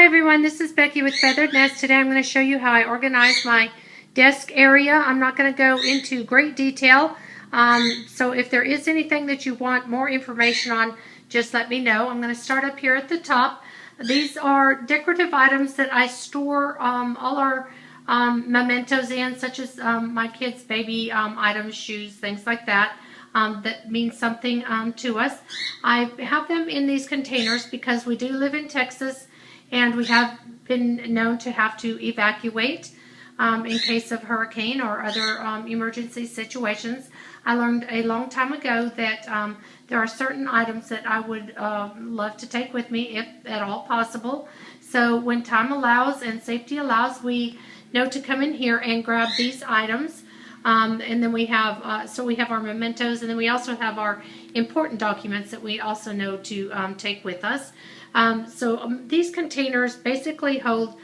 everyone, this is Becky with Feathered Nest. Today I'm going to show you how I organize my desk area. I'm not going to go into great detail, so if there is anything that you want more information on, just let me know. I'm going to start up here at the top. These are decorative items that I store all our mementos in, such as my kids' baby items, shoes, things like that. That means something to us. I have them in these containers because we do live in Texas and we have been known to have to evacuate in case of hurricane or other emergency situations. I learned a long time ago that there are certain items that I would love to take with me if at all possible. So when time allows and safety allows, we know to come in here and grab these items. And then we have, so we have our mementos, and then we also have our important documents that we also know to take with us. These containers basically hold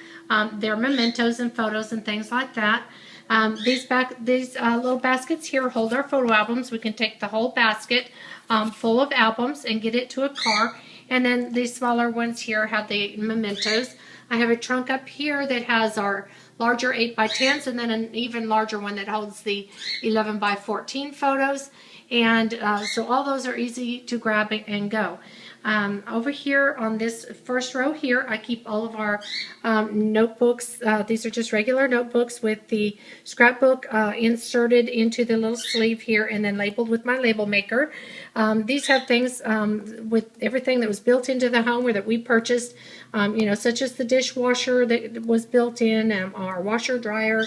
their mementos and photos and things like that. These little baskets here hold our photo albums. We can take the whole basket full of albums and get it to a car. And then these smaller ones here have the mementos. I have a trunk up here that has our larger 8x10s and then an even larger one that holds the 11x14 photos. And so all those are easy to grab and go. Over here on this first row here, I keep all of our notebooks. These are just regular notebooks with the scrapbook inserted into the little sleeve here and then labeled with my label maker. These have things with everything that was built into the home or that we purchased, such as the dishwasher that was built in, our washer, dryer,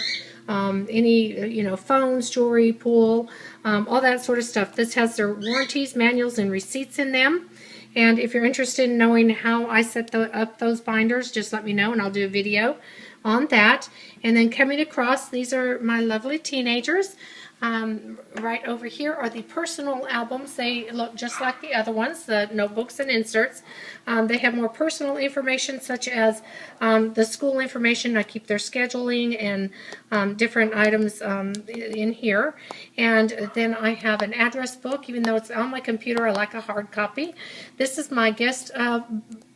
any, phones, jewelry, pool, all that sort of stuff. This has their warranties, manuals, and receipts in them. And if you're interested in knowing how I set up those binders, just let me know and I'll do a video on that. And then coming across, these are my lovely teenagers. Right over here are the personal albums. They look just like the other ones, the notebooks and inserts. They have more personal information, such as the school information. I keep their scheduling and different items in here. And then I have an address book. Even though it's on my computer, I like a hard copy. This is my guest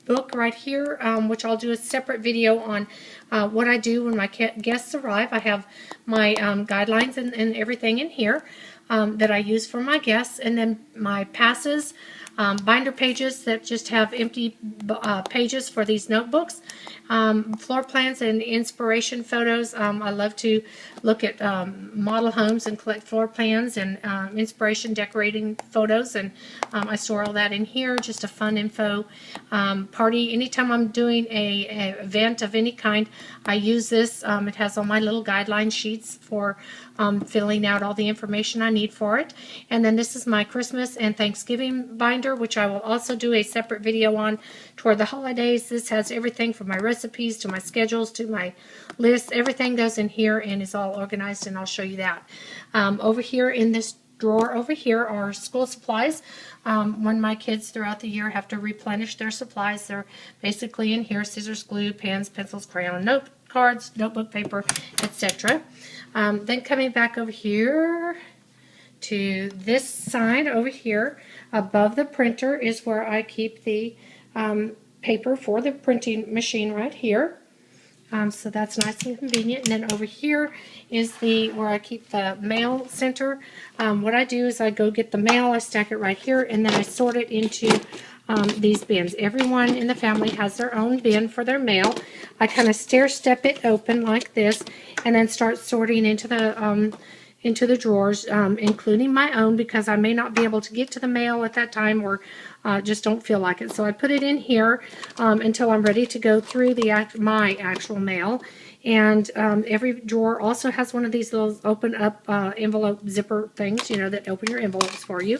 book right here, which I'll do a separate video on what I do when my guests arrive. I have my guidelines and everything in here that I use for my guests, and then my passes, binder pages that just have empty pages for these notebooks, floor plans and inspiration photos. I love to look at model homes and collect floor plans and inspiration decorating photos, and I store all that in here. Just a fun info party. Anytime I'm doing a event of any kind, I use this. It has all my little guideline sheets for filling out all the information I need for it. And then this is my Christmas and Thanksgiving binder, which I will also do a separate video on toward the holidays. This has everything from my recipes to my schedules to my lists. Everything goes in here and is all organized, and I'll show you that. Over here in this drawer over here are school supplies. When my kids throughout the year have to replenish their supplies, they're basically in here: scissors, glue, pens, pencils, crayon, note cards, notebook paper, etc. Then coming back over here to this side over here, above the printer is where I keep the paper for the printing machine right here. So that's nice and convenient. And then over here is where I keep the mail center. What I do is I go get the mail, I stack it right here, and then I sort it into these bins. Everyone in the family has their own bin for their mail. I kind of stair-step it open like this and then start sorting into the drawers, including my own, because I may not be able to get to the mail at that time or just don't feel like it. So I put it in here until I'm ready to go through my actual mail. And every drawer also has one of these little open up envelope zipper things, that open your envelopes for you.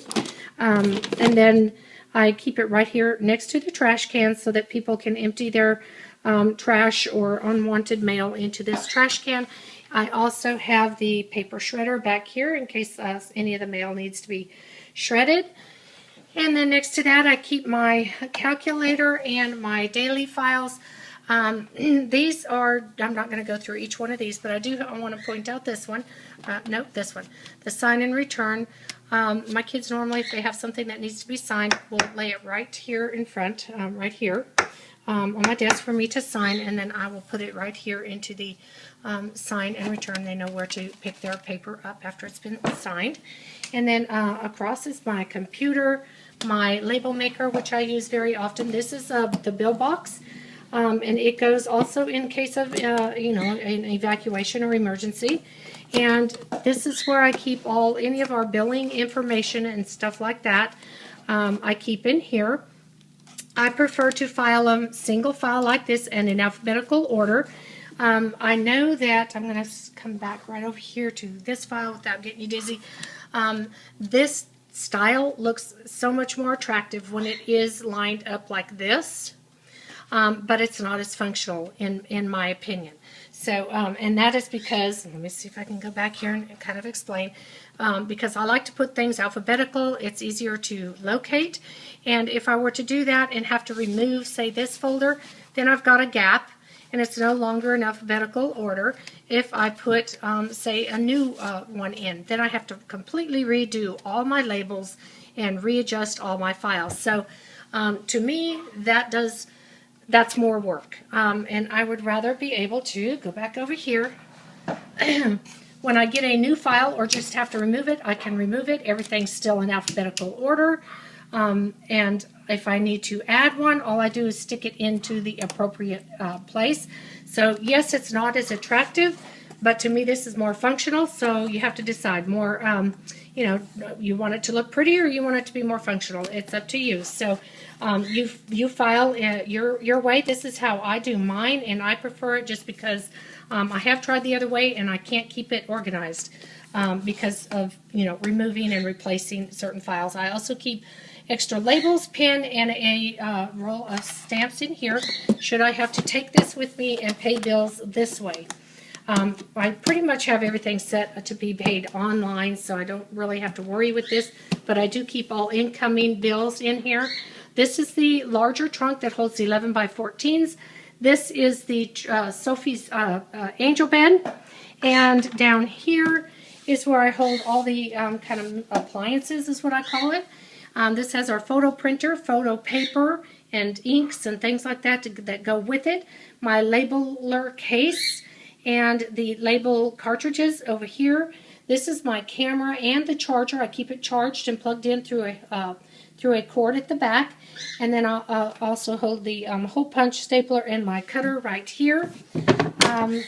And then I keep it right here next to the trash can so that people can empty their trash or unwanted mail into this trash can. I also have the paper shredder back here in case any of the mail needs to be shredded. And then next to that, I keep my calculator and my daily files. These are, I'm not going to go through each one of these, but I want to point out this one. Nope, this one. The sign and return. My kids normally, if they have something that needs to be signed, will lay it right here in front, right here. on my desk for me to sign, and then I will put it right here into the sign and return. They know where to pick their paper up after it's been signed. And then across is my computer, my label maker, which I use very often. This is the bill box, and it goes also in case of you know, an evacuation or emergency. And this is where I keep any of our billing information and stuff like that. I keep in here. I prefer to file them single file like this and in alphabetical order. I know that I'm going to come back right over here to this file without getting you dizzy. This style looks so much more attractive when it is lined up like this, but it's not as functional in my opinion. So, and that is because, let me see if I can go back here and kind of explain, because I like to put things alphabetical. It's easier to locate, and if I were to do that and have to remove, say, this folder, then I've got a gap, and it's no longer in alphabetical order. If I put, say, a new one in, then I have to completely redo all my labels and readjust all my files. So, to me, that's more work, and I would rather be able to go back over here. When I get a new file or just have to remove it, I can remove it. Everything's still in alphabetical order, and if I need to add one, all I do is stick it into the appropriate place. So yes, it's not as attractive, but to me this is more functional, so you have to decide more, you know, you want it to look pretty or you want it to be more functional. It's up to you. So you file your way. This is how I do mine, and I prefer it just because I have tried the other way and I can't keep it organized because of, you know, removing and replacing certain files. I also keep extra labels, pen, and a roll of stamps in here should I have to take this with me and pay bills this way. I pretty much have everything set to be paid online, so I don't really have to worry with this, but I do keep all incoming bills in here. This is the larger trunk that holds the 11 by 14s. This is the Sophie's angel bed, and down here is where I hold all the kind of appliances, is what I call it. This has our photo printer, photo paper, and inks and things like that that go with it. My labeler case and the label cartridges over here. This is my camera and the charger. I keep it charged and plugged in through a cord at the back. And then I'll also hold the hole punch stapler and my cutter right here. And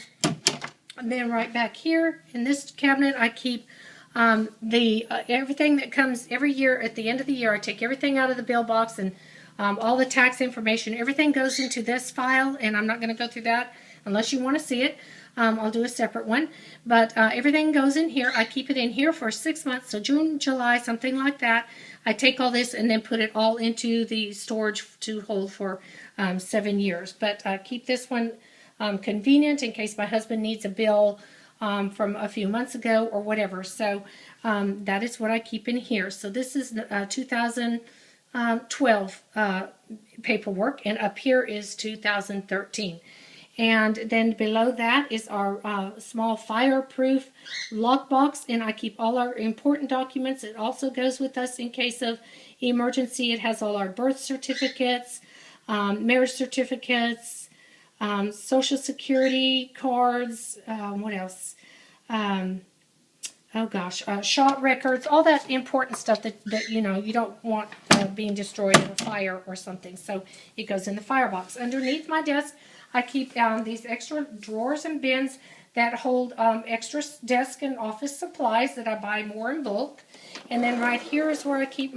then right back here in this cabinet, I keep everything that comes every year. At the end of the year, I take everything out of the bill box, and all the tax information, everything goes into this file, and I'm not going to go through that unless you want to see it. I'll do a separate one, but everything goes in here. I keep it in here for 6 months, so June, July, something like that. I take all this and then put it all into the storage to hold for 7 years. But keep this one convenient in case my husband needs a bill from a few months ago or whatever. So that is what I keep in here. So this is 2012 paperwork, and up here is 2013. And then below that is our small fireproof lockbox, and I keep all our important documents. It also goes with us in case of emergency. It has all our birth certificates, marriage certificates, social security cards, what else? Oh gosh, shot records, all that important stuff that you know you don't want being destroyed in a fire or something. So it goes in the firebox. Underneath my desk, I keep these extra drawers and bins that hold extra desk and office supplies that I buy more in bulk. And then right here is where I keep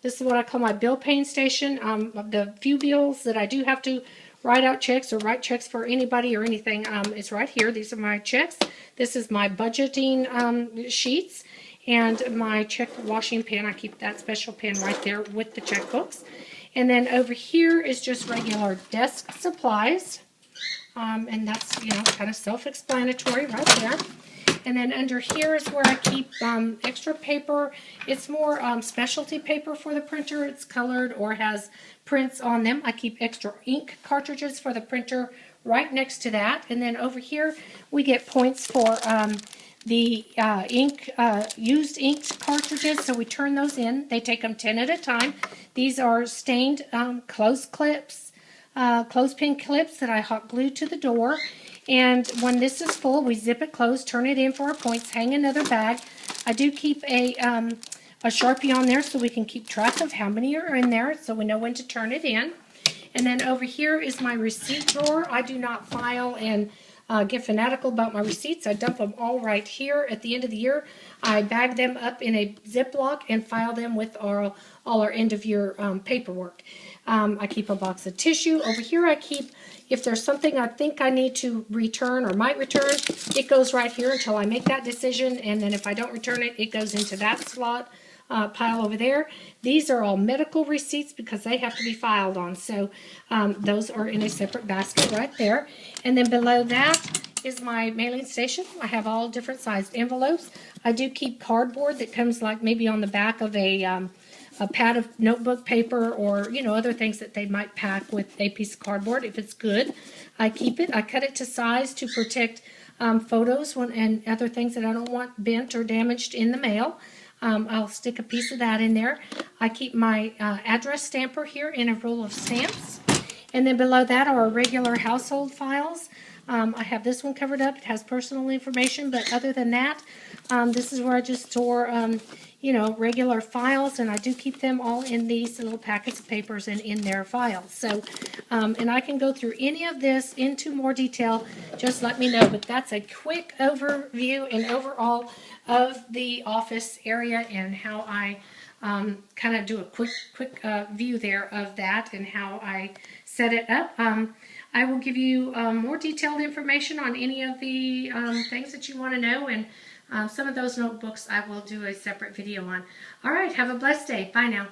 this is what I call my bill paying station. The few bills that I do have to write out checks or write checks for anybody or anything, it's right here. These are my checks. This is my budgeting sheets and my check washing pen. I keep that special pen right there with the checkbooks. And then over here is just regular desk supplies. And that's, you know, kind of self-explanatory right there. And then under here is where I keep extra paper. It's more specialty paper for the printer. It's colored or has prints on them. I keep extra ink cartridges for the printer right next to that. And then over here we get points for the used ink cartridges. So we turn those in. They take them 10 at a time. These are stained clothes clips. clothespin clips that I hot glued to the door. And when this is full, we zip it closed, turn it in for our points, hang another bag. I do keep a Sharpie on there so we can keep track of how many are in there so we know when to turn it in. And then over here is my receipt drawer. I do not file and get fanatical about my receipts. I dump them all right here at the end of the year. I bag them up in a Ziploc and file them with all our end of year paperwork. I keep a box of tissue. Over here I keep, if there's something I think I need to return or might return, it goes right here until I make that decision. And then if I don't return it, it goes into that slot. Pile over there. These are all medical receipts because they have to be filed on. So those are in a separate basket right there. And then below that is my mailing station. I have all different sized envelopes. I do keep cardboard that comes like maybe on the back of a pad of notebook paper or, you know, other things that they might pack with a piece of cardboard. If it's good, I keep it. I cut it to size to protect photos and other things that I don't want bent or damaged in the mail. I'll stick a piece of that in there. I keep my address stamper here in a roll of stamps. And then below that are our regular household files. I have this one covered up. It has personal information, but other than that, this is where I just store, you know, regular files, and I do keep them all in these little packets of papers and in their files. So, and I can go through any of this into more detail. Just let me know. But that's a quick overview and overall of the office area and how I kind of do a quick view there of that and how I set it up. I will give you more detailed information on any of the things that you want to know, and some of those notebooks I will do a separate video on. All right, have a blessed day. Bye now.